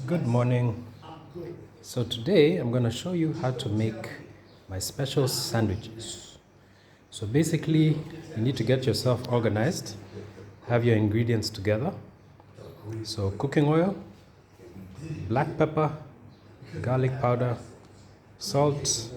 Good morning. So today I'm going to show you how to make my special sandwiches. So basically you need to get yourself organized, have your ingredients together. So cooking oil, black pepper, garlic powder, salt,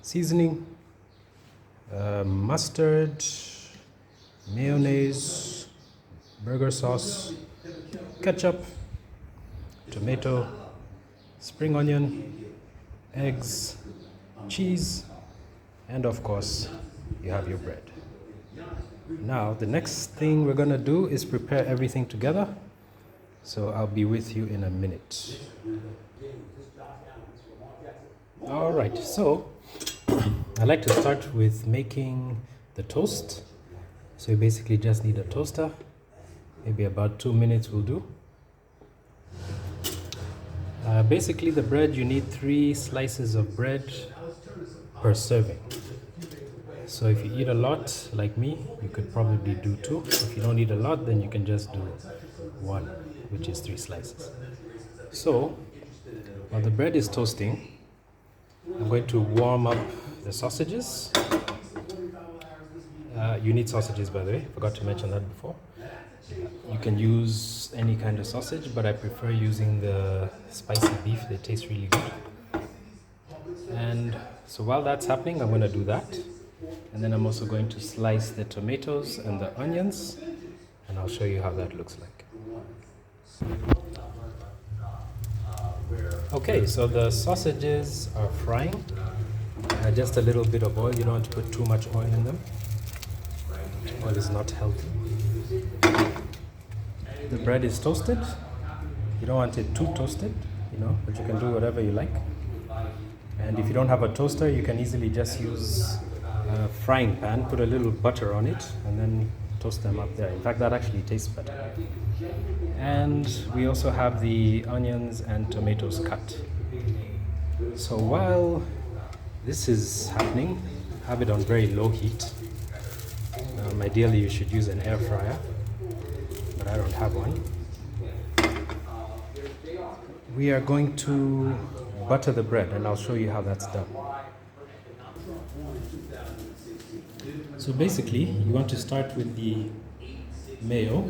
seasoning, mustard, mayonnaise, burger sauce, ketchup, tomato, spring onion, eggs, cheese, and of course, you have your bread. Now, the next thing we're gonna do is prepare everything together. So I'll be with you in a minute. All right, so I like to start with making the toast. So you basically just need a toaster. Maybe about 2 minutes will do. Basically the bread, you need 3 slices of bread per serving. So if you eat a lot like me, you could probably do 2. If you don't eat a lot, then you can just do 1, which is 3 slices. So while the bread is toasting, I'm going to warm up the sausages. You need sausages, by the way, forgot to mention that before. You can use any kind of sausage, but I prefer using the spicy beef. They taste really good. And so while that's happening, I'm going to do that. And then I'm also going to slice the tomatoes and the onions, and I'll show you how that looks like. Okay, so the sausages are frying. Just a little bit of oil. You don't want to put too much oil in them. Oil is not healthy. The bread is toasted. You don't want it too toasted, but you can do whatever you like. And if you don't have a toaster, you can easily just use a frying pan, put a little butter on it, and then toast them up there. In fact, that actually tastes better. And we also have the onions and tomatoes cut. So while this is happening, have it on very low heat. Ideally, you should use an air fryer, but I don't have one. We are going to butter the bread, and I'll show you how that's done. So basically, you want to start with the mayo.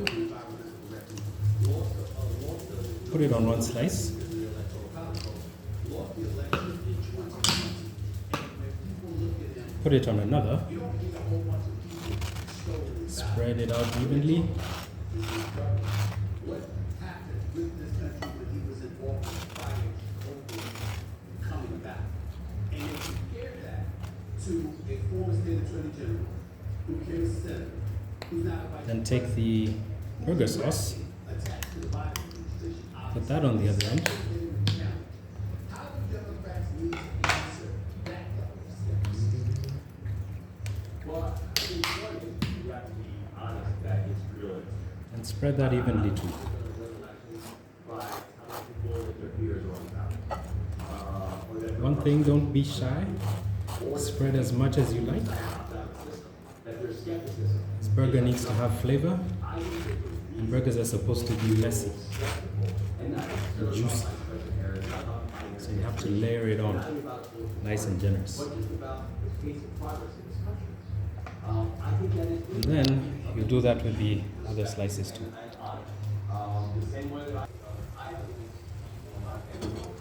Put it on one slice. Put it on another. Spread it out evenly. Then take the burger sauce, put that on the other end. And spread that evenly too. One thing, don't be shy. Spread as much as you like. This burger needs to have flavor, and burgers are supposed to be messy and juicy. So you have to layer it on, nice and generous. And then you do that with the other slices too.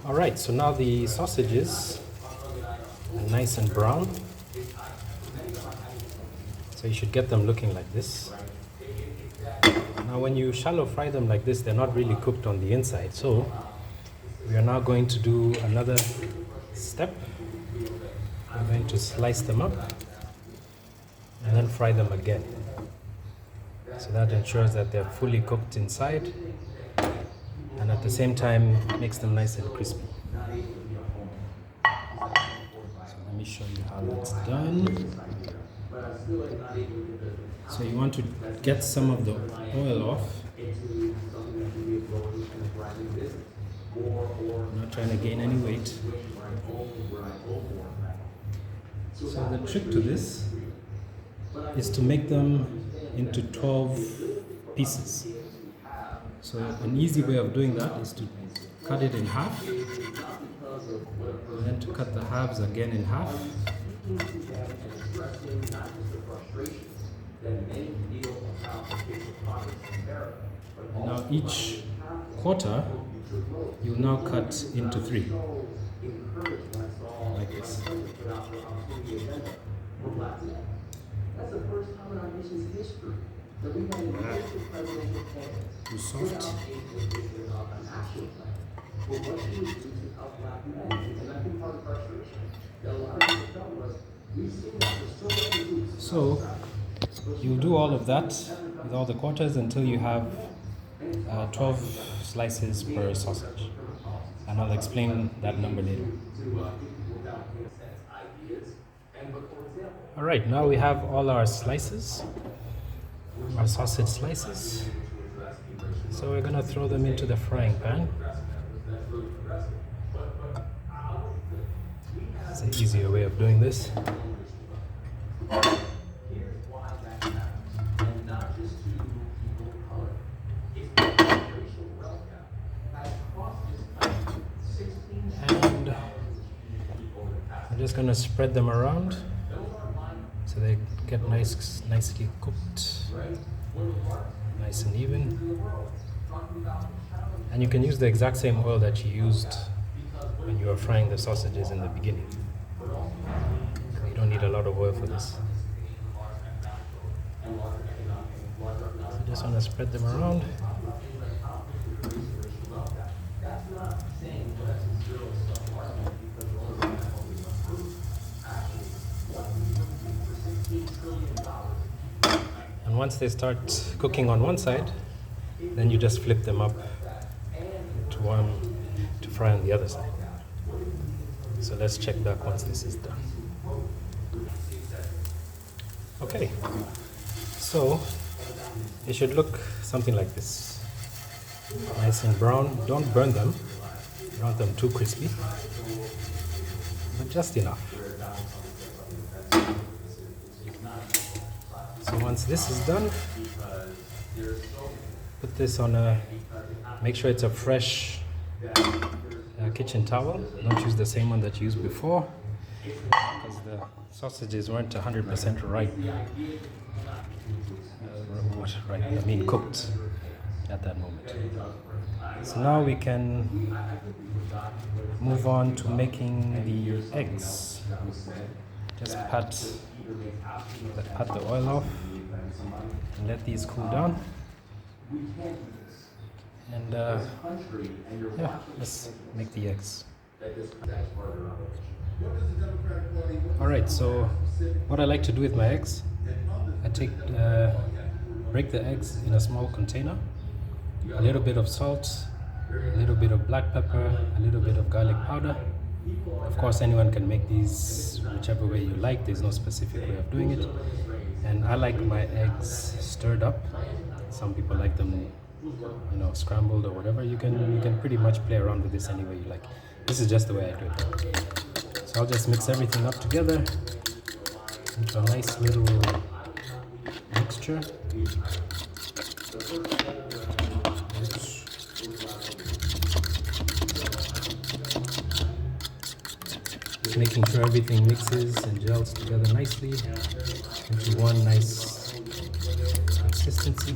Alright, so now the sausages are nice and brown. So you should get them looking like this. Now when you shallow fry them like this, they're not really cooked on the inside. So we are now going to do another step. We're going to slice them up and then fry them again. So that ensures that they're fully cooked inside and at the same time makes them nice and crispy. So let me show you how that's done. So you want to get some of the oil off. Not trying to gain any weight. So the trick to this is to make them into 12 pieces. So an easy way of doing that is to cut it in half, and then to cut the halves again in half. And now each quarter you now cut into 3, like this. Too soft. So you'll do all of that with all the quarters until you have 12 slices per sausage, and I'll explain that number later. Alright, now we have all our slices, our sausage slices. So we're gonna throw them into the frying pan. It's an easier way of doing this. And I'm just gonna spread them around so they get nicely cooked, nice and even. And you can use the exact same oil that you used when you were frying the sausages in the beginning. You don't need a lot of oil for this. So just want to spread them around. And once they start cooking on one side, then you just flip them up to fry on the other side. So let's check back once this is done. Okay, so it should look something like this. Nice and brown. Don't burn them. You don't want them too crispy, but just enough. So once this is done, put this on make sure it's a fresh kitchen towel. Don't use the same one that you used before, because the sausages weren't 100% ripe. Cooked at that moment. So now we can move on to making the eggs. Just pat the oil off and let these cool down. And yeah, let's make the eggs. Alright, so what I like to do with my eggs, I break the eggs in a small container, a little bit of salt, a little bit of black pepper, a little bit of garlic powder. Of course, anyone can make these whichever way you like. There's no specific way of doing it. And I like my eggs stirred up. Some people like them, scrambled or whatever. You can pretty much play around with this any way you like. This is just the way I do it. So I'll just mix everything up together into a nice little mixture. Just making sure everything mixes and gels together nicely into one nice consistency.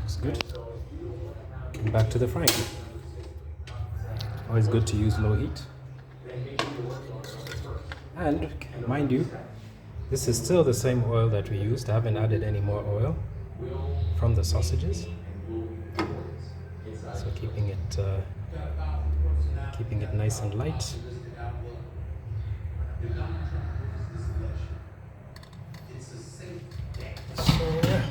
Looks good. And back to the frying. Always good to use low heat. And mind you, this is still the same oil that we used. I haven't added any more oil from the sausages. So keeping it nice and light. So yeah.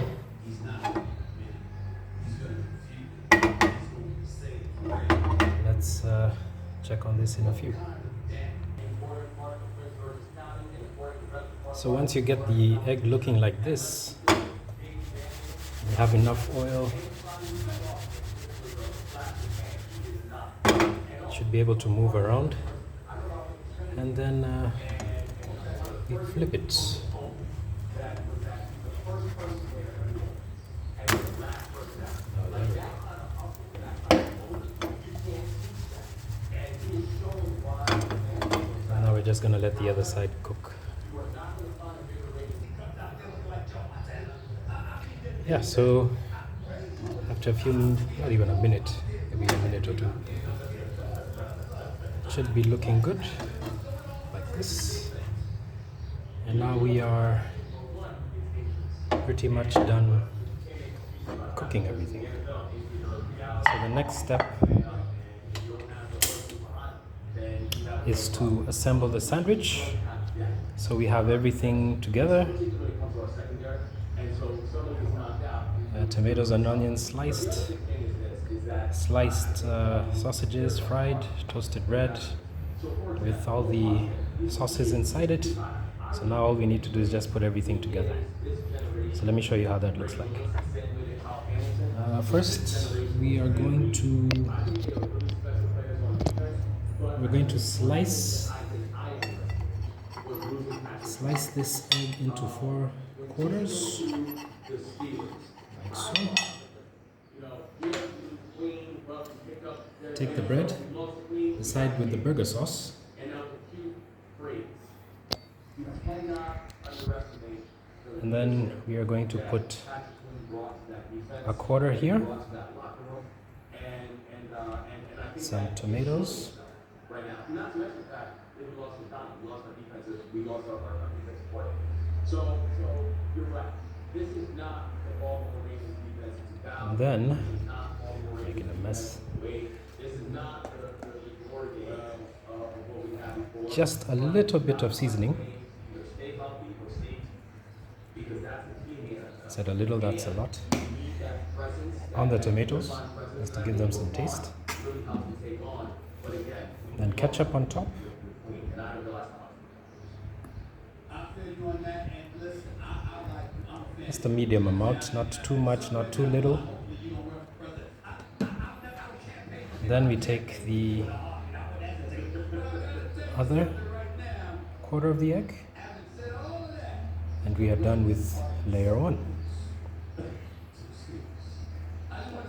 Let's check on this in a few. So once you get the egg looking like this, you have enough oil, you should be able to move around, and then you flip it. Oh, there just gonna let the other side cook. Yeah, so after a few, not even a minute, maybe a minute or two, it should be looking good, like this. And now we are pretty much done cooking everything. So the next step is to assemble the sandwich. So we have everything together. Tomatoes and onions sliced, sausages fried, toasted bread with all the sauces inside it. So now all we need to do is just put everything together. So let me show you how that looks like. First, we're going to slice this egg into 4 quarters, like so. Take the bread, the side with the burger sauce, and then we are going to put a quarter here, some tomatoes, and then, making a mess, just a little bit of seasoning. I said a little, that's a lot. On the tomatoes, just to give them some taste. Then ketchup on top. Just a medium amount, not too much, not too little. Then we take the other quarter of the egg, and we are done with layer 1.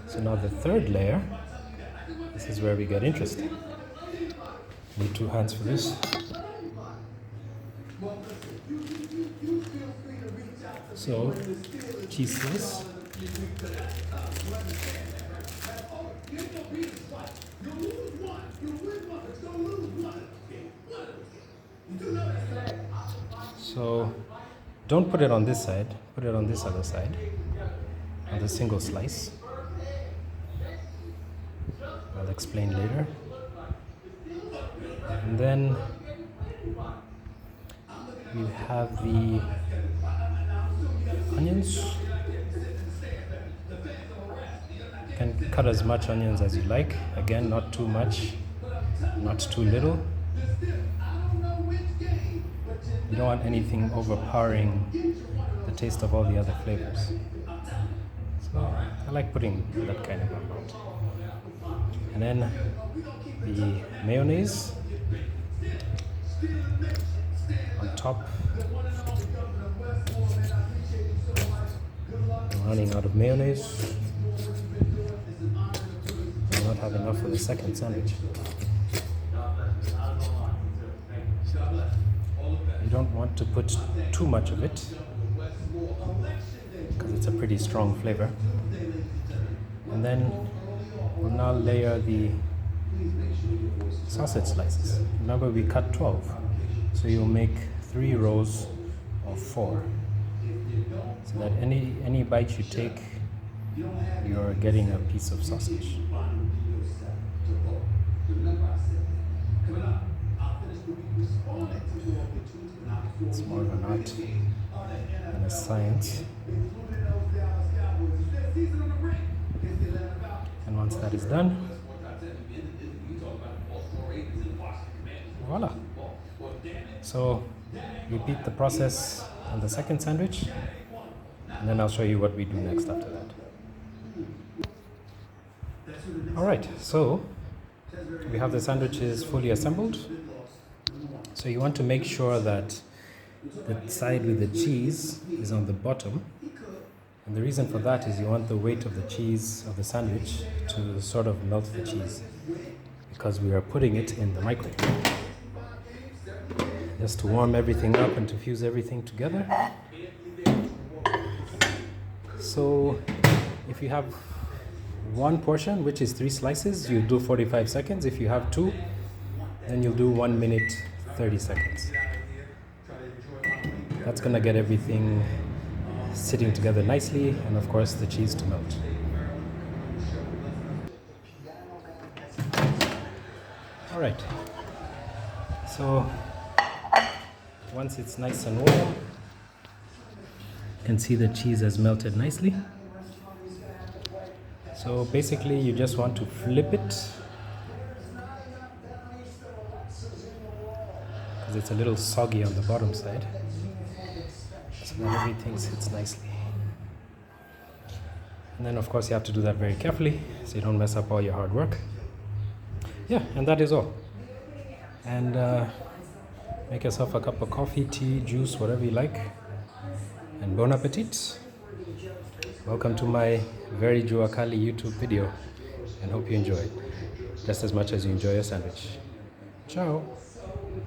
So now the third layer, this is where we get interesting. Need 2 hands for this. So, cheese slice. So, don't put it on this side, put it on this other side, on the single slice. I'll explain later. And then we have the onions. You can cut as much onions as you like. Again, not too much, not too little. You don't want anything overpowering the taste of all the other flavors. So I like putting that kind of amount. And then the mayonnaise on top. I'm running out of mayonnaise. I not have enough for the second sandwich. You don't want to put too much of it because it's a pretty strong flavor. And then we'll now layer the sausage slices. Remember, we cut 12, so you'll make 3 rows of 4, so that any bite you take, you're getting a piece of sausage. It's more of an art than a science. And once that is done, voila. So repeat the process on the second sandwich, and then I'll show you what we do next after that. Alright, so we have the sandwiches fully assembled. So you want to make sure that the side with the cheese is on the bottom. And the reason for that is you want the weight of the cheese of the sandwich to sort of melt the cheese, because we are putting it in the microwave. just to warm everything up and to fuse everything together. So if you have one portion, which is 3 slices, you do 45 seconds. If you have 2, then you'll do 1 minute 30 seconds. That's gonna get everything sitting together nicely, and of course the cheese to melt. All right, so once it's nice and warm, you can see the cheese has melted nicely. So basically you just want to flip it, because it's a little soggy on the bottom side, so that everything sits nicely. And then of course you have to do that very carefully so you don't mess up all your hard work. Yeah, and that is all. And make yourself a cup of coffee, tea, juice, whatever you like, and bon appetit. Welcome to my very Jua Kali YouTube video, and hope you enjoy it just as much as you enjoy your sandwich. Ciao.